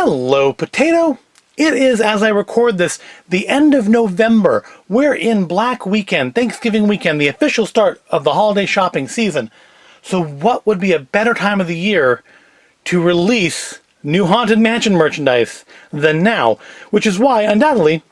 Hello, Potato! It is, as I record this, the end of November. We're in Black Weekend, Thanksgiving weekend, the official start of the holiday shopping season. So what would be a better time of the year to release new Haunted Mansion merchandise than now? Which is why, undoubtedly,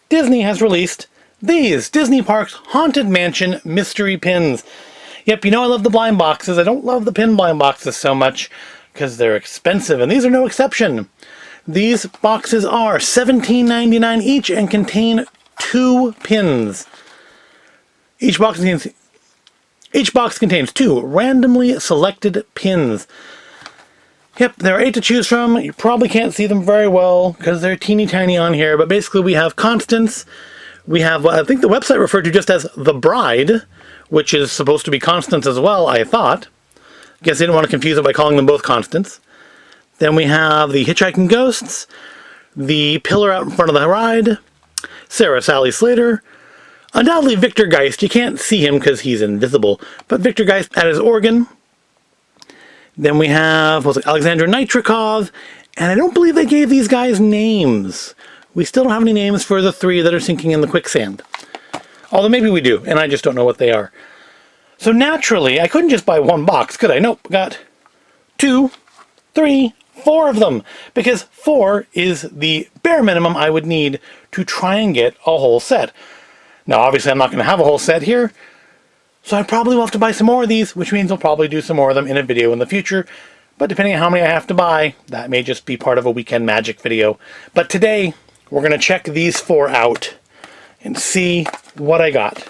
Disney has released these Disney Parks Haunted Mansion mystery pins. Yep, you know I love the blind boxes. I don't love the pin blind boxes so much because they're expensive, and these are no exception. These boxes are $17.99 each and contain 2 pins. Each box contains 2 randomly selected pins. Yep, there are 8 to choose from. You probably can't see them very well because they're teeny tiny on here, but basically we have Constance. We have what I think the website referred to just as the Bride, which is supposed to be Constance as well, I thought. Guess they didn't want to confuse it by calling them both Constance. Then we have the Hitchhiking Ghosts, the Pillar out in front of the ride, Sarah Sally Slater, undoubtedly Victor Geist. You can't see him because he's invisible, but Victor Geist at his organ. Then we have Alexandra Nitrikov, and I don't believe they gave these guys names. We still don't have any names for the 3 that are sinking in the quicksand. Although maybe we do, and I just don't know what they are. So naturally, I couldn't just buy 1 box, could I? Nope, got 2, 3, 4 of them, because 4 is the bare minimum I would need to try and get a whole set. Now, obviously, I'm not going to have a whole set here, so I probably will have to buy some more of these, which means I'll probably do some more of them in a video in the future. But depending on how many I have to buy, that may just be part of a Weekend Magic video. But today, we're going to check these 4 out and see what I got.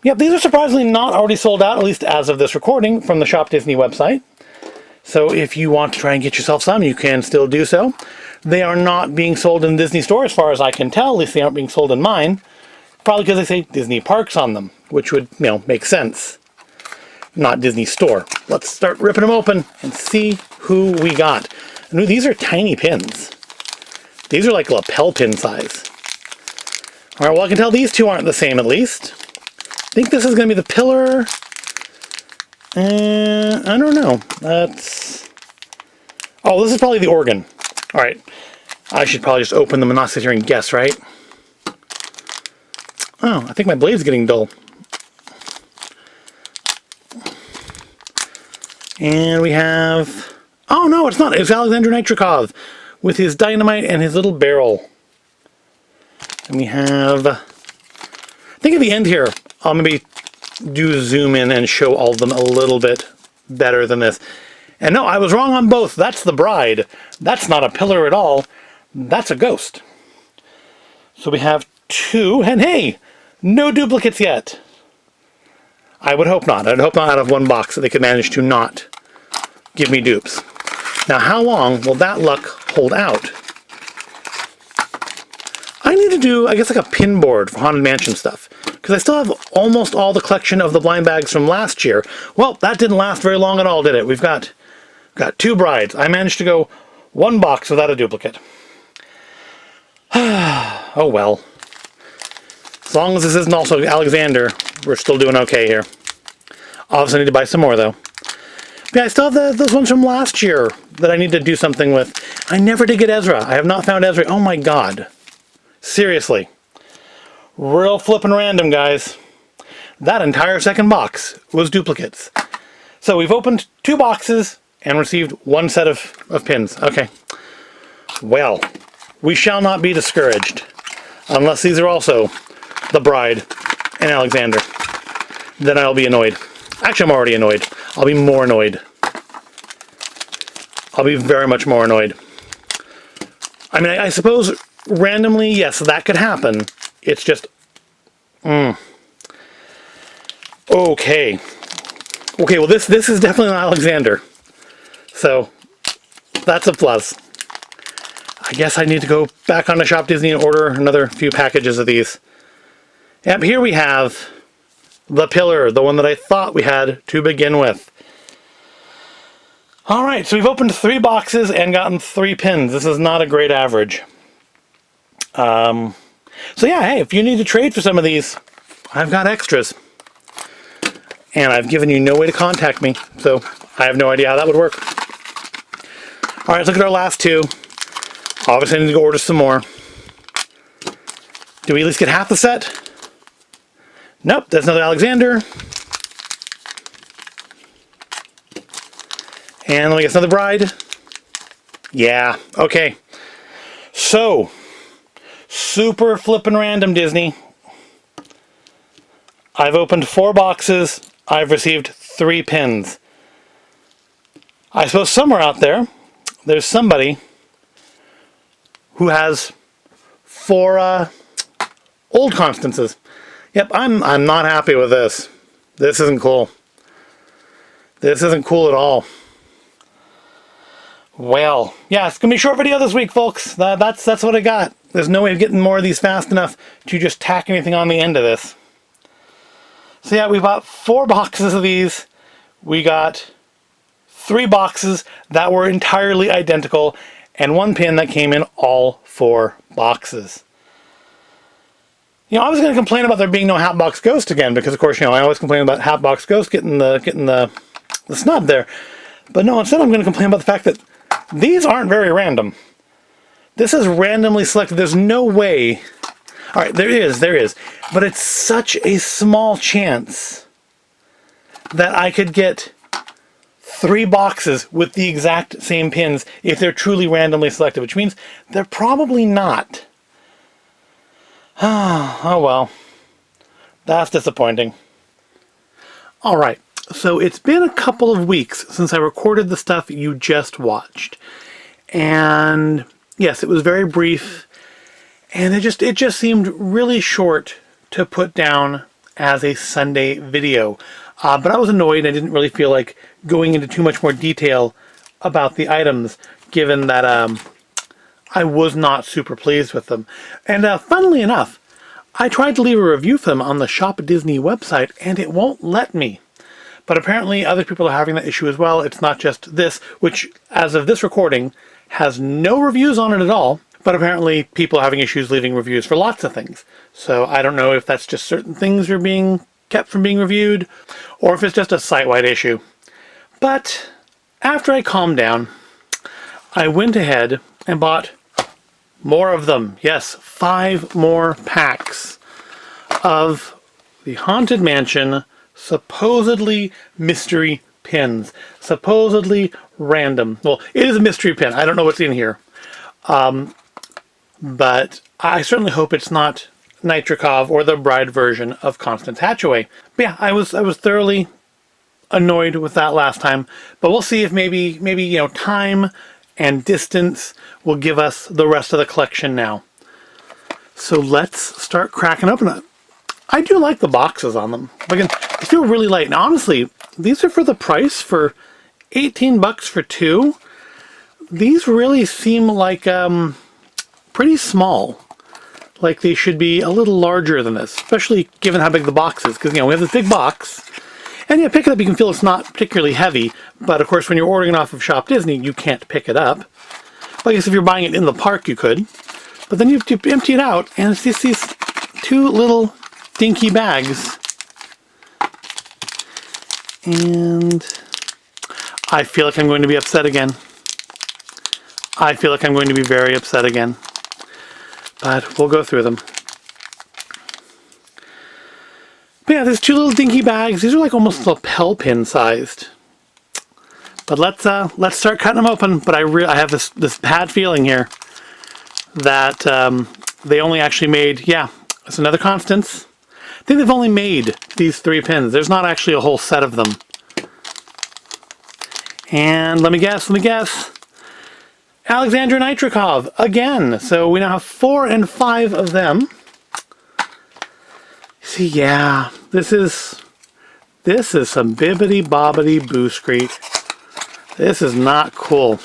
Yep, these are surprisingly not already sold out, at least as of this recording, from the Shop Disney website. So if you want to try and get yourself some, you can still do so. They are not being sold in Disney Store as far as I can tell. At least they aren't being sold in mine. Probably because they say Disney Parks on them, which would, make sense. Not Disney Store. Let's start ripping them open and see who we got. And these are tiny pins. These are like lapel pin size. All right, well, I can tell these 2 aren't the same at least. I think this is going to be the Pillar. I don't know. Oh, this is probably the organ. All right. I should probably just open them and not sit here and guess, right? Oh, I think my blade's getting dull. And we have... Oh, no, it's not. It's Alexander Nitrikov with his dynamite and his little barrel. And we have... I think at the end here, I'll maybe do zoom in and show all of them a little bit better than this. And no, I was wrong on both. That's the Bride. That's not a pillar at all. That's a ghost. So we have 2, and hey, no duplicates yet. I would hope not. I'd hope not out of 1 box that they could manage to not give me dupes. Now, how long will that luck hold out? I need to do, I guess, like a pin board for Haunted Mansion stuff, because I still have almost all the collection of the blind bags from last year. Well, that didn't last very long at all, did it? We've got 2 brides. I managed to go 1 box without a duplicate. Oh well. As long as this isn't also Alexander, we're still doing okay here. Obviously, I need to buy some more, though. But yeah, I still have those ones from last year that I need to do something with. I never did get Ezra. I have not found Ezra. Oh my god. Seriously. Real flippin' random, guys. That entire second box was duplicates. So we've opened 2 boxes and received 1 set of pins. Okay. Well, we shall not be discouraged. Unless these are also the Bride and Alexander. Then I'll be annoyed. Actually, I'm already annoyed. I'll be more annoyed. I'll be very much more annoyed. I mean, I suppose randomly, yes, that could happen. It's just... Okay. Okay, well, this is definitely not Alexander. So, that's a plus. I guess I need to go back on to Shop Disney and order another few packages of these. Yep, here we have the Pillar, the one that I thought we had to begin with. Alright, so we've opened 3 boxes and gotten 3 pins. This is not a great average. So yeah, hey, if you need to trade for some of these, I've got extras. And I've given you no way to contact me, so I have no idea how that would work. All right, let's look at our last two. Obviously, I need to go order some more. Do we at least get half the set? Nope, that's another Alexander. And let me guess, another Bride. Yeah, okay. So, super flippin' random, Disney. I've opened 4 boxes. I've received 3 pins. I suppose somewhere out there, there's somebody who has 4 old Constances. Yep, I'm not happy with this. This isn't cool. This isn't cool at all. Well, yeah, it's gonna be a short video this week, folks. That's what I got. There's no way of getting more of these fast enough to just tack anything on the end of this. So yeah, we bought 4 boxes of these. We got 3 boxes that were entirely identical, and 1 pin that came in all 4 boxes. You know, I was going to complain about there being no Hatbox Ghost again, because of course, you know, I always complain about Hatbox Ghost getting the snub there. But no, instead I'm going to complain about the fact that these aren't very random. This is randomly selected. There's no way. All right, there is. But it's such a small chance that I could get 3 boxes with the exact same pins if they're truly randomly selected, which means they're probably not. Oh well, that's disappointing. All right, so it's been a couple of weeks since I recorded the stuff you just watched. And yes, it was very brief, and it just seemed really short to put down as a Sunday video. But I was annoyed. I didn't really feel like going into too much more detail about the items, given that I was not super pleased with them. And funnily enough, I tried to leave a review for them on the Shop Disney website, and it won't let me. But apparently other people are having that issue as well. It's not just this, which, as of this recording, has no reviews on it at all. But apparently people are having issues leaving reviews for lots of things. So I don't know if that's just certain things are being kept from being reviewed, or if it's just a site-wide issue. But after I calmed down, I went ahead and bought more of them. Yes, 5 more packs of the Haunted Mansion supposedly mystery pins. Supposedly random. Well, it is a mystery pin. I don't know what's in here. But I certainly hope it's not Nitrikov or the Bride version of Constance Hatchaway. But yeah, I was thoroughly annoyed with that last time. But we'll see if maybe you know, time and distance will give us the rest of the collection now. So let's start cracking open. I do like the boxes on them. Again, they feel really light. And honestly, these are for the price, for 18 bucks for 2. These really seem like pretty small. Like they should be a little larger than this, especially given how big the box is. Because, you know, we have this big box. And yeah, pick it up, you can feel it's not particularly heavy. But of course, when you're ordering it off of Shop Disney, you can't pick it up. Well, I guess if you're buying it in the park, you could. But then you have to empty it out, and it's just these 2 little dinky bags. And I feel like I'm going to be upset again. I feel like I'm going to be very upset again. But we'll go through them. But yeah, there's 2 little dinky bags. These are like almost lapel pin sized. But let's start cutting them open. But I have this bad feeling here that they only actually made, yeah, it's another Constance. I think they've only made these 3 pins. There's not actually a whole set of them. And let me guess. Alexander Nitrikov again. So we now have 4 and 5 of them. See, yeah, this is some bibbity bobbity boo-screet. This is not cool.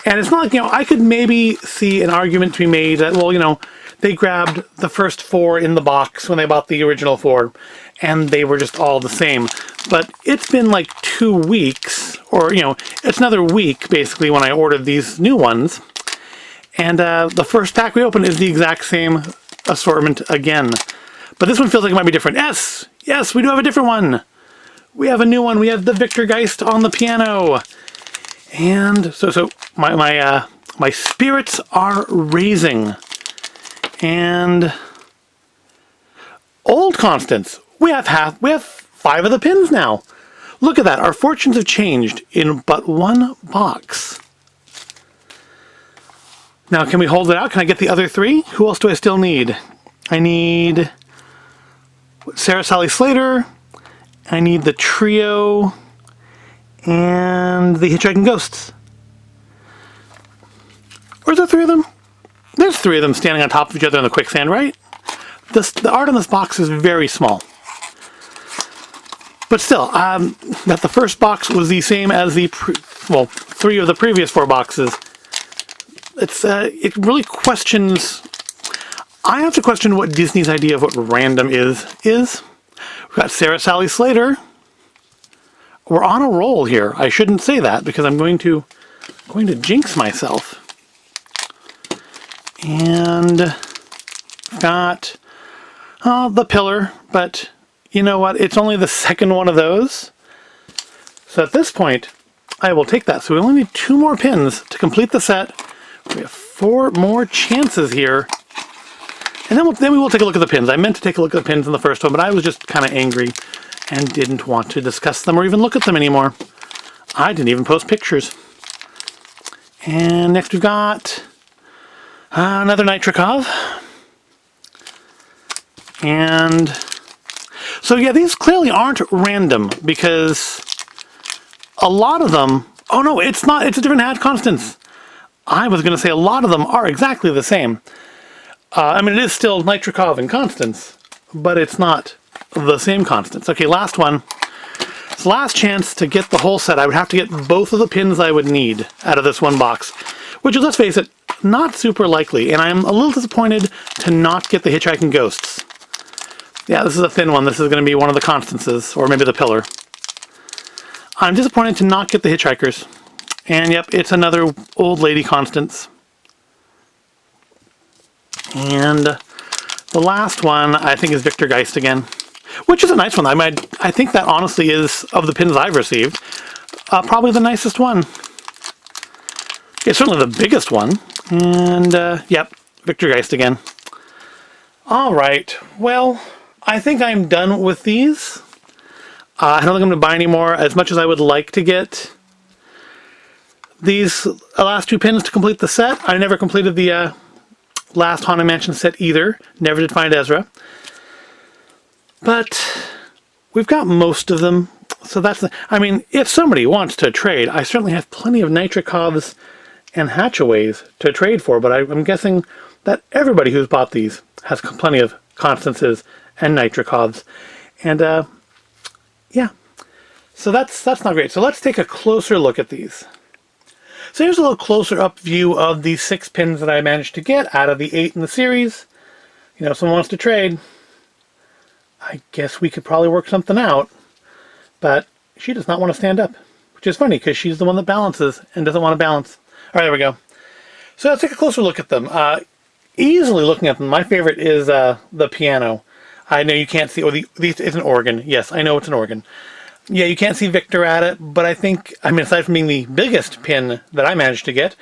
And it's not like, you know, I could maybe see an argument to be made that, well, you know, they grabbed the first 4 in the box when they bought the original 4, and they were just all the same. But it's been like 2 weeks, or, you know, it's another week, basically, when I ordered these new ones. And the first pack we opened is the exact same assortment again. But this one feels like it might be different. Yes, we do have a different one. We have a new one. We have the Victor Geist on the piano. And so my spirits are raising. And old constants. We have 5 of the pins now. Look at that. Our fortunes have changed in but one box. Now, can we hold it out? Can I get the other 3? Who else do I still need? I need Sarah Sally Slater. I need the trio. And the Hitchhiking Ghosts. Where's the 3 of them? There's 3 of them standing on top of each other in the quicksand, right? The art on this box is very small. But still, that the first box was the same as the 3 of the previous 4 boxes. It really questions. I have to question what Disney's idea of what random is. We've got Sarah Sally Slater. We're on a roll here. I shouldn't say that because I'm going to jinx myself. And got the pillar, but you know what? It's only the second one of those. So at this point, I will take that. So we only need 2 more pins to complete the set. We have 4 more chances here. And then we will take a look at the pins. I meant to take a look at the pins in the first one, but I was just kind of angry and didn't want to discuss them or even look at them anymore. I didn't even post pictures. And next we've got another Nitrikov. And so yeah, these clearly aren't random because a lot of them, oh no, it's not, it's a different add constants. I was going to say a lot of them are exactly the same. I mean, it is still Nitrikov and constants, but it's not the same constants. Okay, last one. It's the last chance to get the whole set. I would have to get both of the pins I would need out of this one box, which is, let's face it, not super likely. And I'm a little disappointed to not get the Hitchhiking Ghosts. Yeah, this is a thin one. This is going to be one of the constances, or maybe the pillar. I'm disappointed to not get the Hitchhikers. And yep, it's another old lady Constance. And the last one, I think, is Victor Geist again, which is a nice one. I think that honestly is, of the pins I've received, probably the nicest one. It's certainly the biggest one. And yep, Victor Geist again. All right, well, I think I'm done with these. I don't think I'm going to buy any more, as much as I would like to get these last 2 pins to complete the set. I never completed the last Haunted Mansion set either. Never did find Ezra. But we've got most of them. So that's I mean, if somebody wants to trade, I certainly have plenty of Nitrikovs and Hatchaways to trade for, but I'm guessing that everybody who's bought these has plenty of Constances and Nitrikovs. And yeah. So that's not great. So let's take a closer look at these. So here's a little closer up view of the 6 pins that I managed to get out of the 8 in the series. You know, if someone wants to trade, I guess we could probably work something out. But she does not want to stand up, which is funny because she's the one that balances and doesn't want to balance. All right, there we go. So let's take a closer look at them. Easily looking at them, my favorite is the piano. I know you can't see, it's an organ. Yes, I know it's an organ. Yeah, you can't see Victor at it, but I think, I mean, aside from being the biggest pin that I managed to get,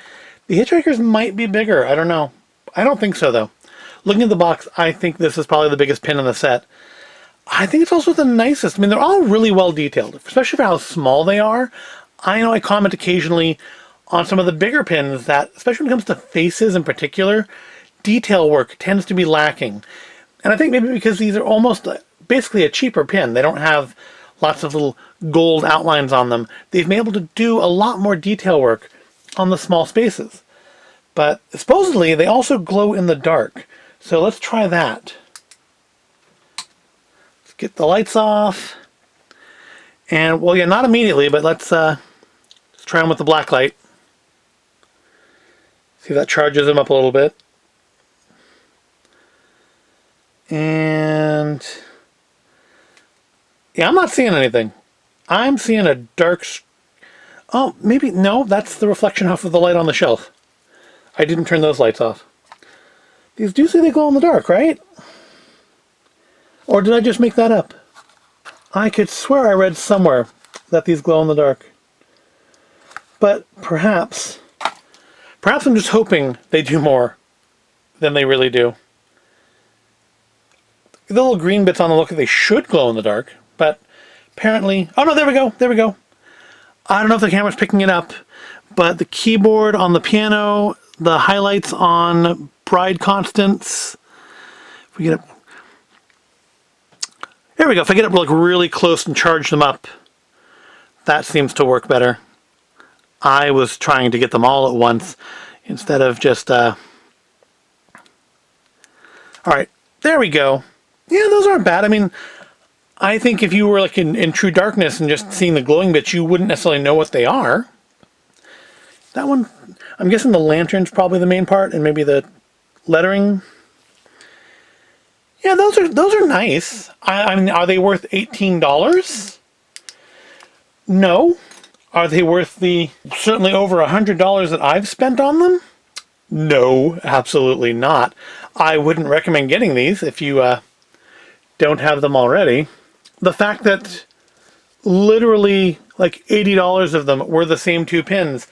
the Hitchhikers might be bigger. I don't know. I don't think so, though. Looking at the box, I think this is probably the biggest pin in the set. I think it's also the nicest. I mean, they're all really well detailed, especially for how small they are. I know I comment occasionally on some of the bigger pins that, especially when it comes to faces in particular, detail work tends to be lacking. And I think maybe because these are almost basically a cheaper pin. They don't have lots of little gold outlines on them. They've been able to do a lot more detail work on the small spaces. But supposedly they also glow in the dark. So let's try that. Let's get the lights off. And, well, yeah, not immediately, but let's try them with the black light. See if that charges them up a little bit. And yeah, I'm not seeing anything. I'm seeing a dark... Oh, maybe... No, that's the reflection off of the light on the shelf. I didn't turn those lights off. These do say they glow in the dark, right? Or did I just make that up? I could swear I read somewhere that these glow in the dark. But perhaps I'm just hoping they do more than they really do. The little green bits on the look, they should glow in the dark, but apparently... Oh no, there we go, there we go. I don't know if the camera's picking it up, but the keyboard on the piano, the highlights on bride constants, if we get up... There we go, if I get up like really close and charge them up, that seems to work better. I was trying to get them all at once instead of just... Alright, there we go. Yeah, those aren't bad. I mean, I think if you were like in true darkness and just seeing the glowing bits, you wouldn't necessarily know what they are. That one, I'm guessing the lantern's probably the main part, and maybe the lettering. Yeah, those are nice. I mean, are they worth $18? No. Are they worth the certainly over $100 that I've spent on them? No, absolutely not. I wouldn't recommend getting these if you don't have them already. The fact that literally like $80 of them were the same two pins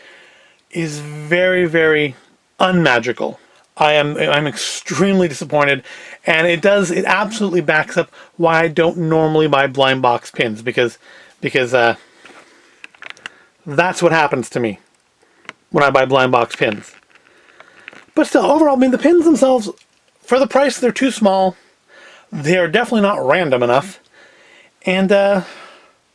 is very, very unmagical. I'm extremely disappointed, and it absolutely backs up why I don't normally buy blind box pins, because that's what happens to me when I buy blind box pins. But still, overall, I mean, the pins themselves, for the price, they're too small. They're definitely not random enough. And, yeah,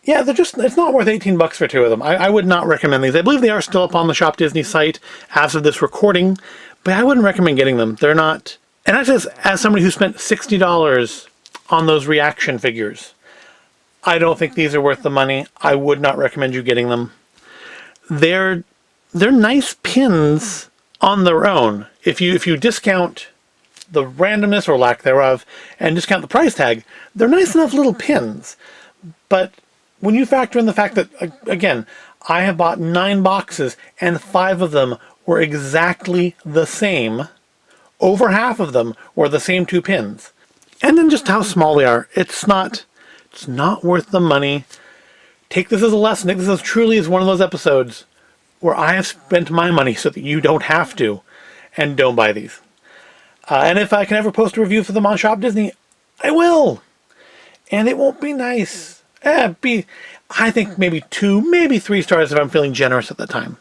it's not worth $18 for two of them. I would not recommend these. I believe they are still up on the Shop Disney site as of this recording, but I wouldn't recommend getting them. They're not... And actually, as somebody who spent $60 on those reaction figures, I don't think these are worth the money. I would not recommend you getting them. They're nice pins on their own. If you discount the randomness or lack thereof and discount the price tag, they're nice enough little pins. But when you factor in the fact that, again, I have bought 9 boxes and 5 of them were exactly the same, over half of them were the same two pins. And then just how small they are. It's not worth the money. Take this as a lesson. Take this as truly as one of those episodes where I have spent my money so that you don't have to, and don't buy these. And if I can ever post a review for them on Shop Disney, I will. And it won't be nice. I think maybe 2, maybe 3 stars if I'm feeling generous at the time.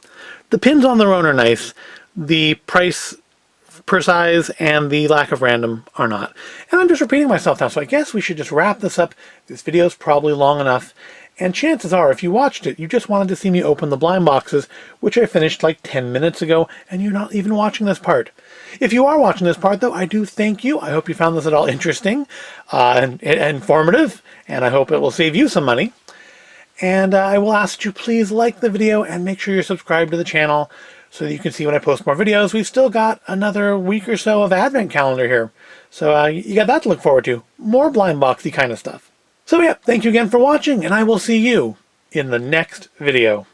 The pins on their own are nice. The price per size and the lack of random are not. And I'm just repeating myself now, so I guess we should just wrap this up. This video is probably long enough. And chances are, if you watched it, you just wanted to see me open the blind boxes, which I finished like 10 minutes ago, and you're not even watching this part. If you are watching this part, though, I do thank you. I hope you found this at all interesting and informative, and I hope it will save you some money. And I will ask that you please like the video and make sure you're subscribed to the channel so that you can see when I post more videos. We've still got another week or so of Advent calendar here, so you got that to look forward to. More blind boxy kind of stuff. So yeah, thank you again for watching, and I will see you in the next video.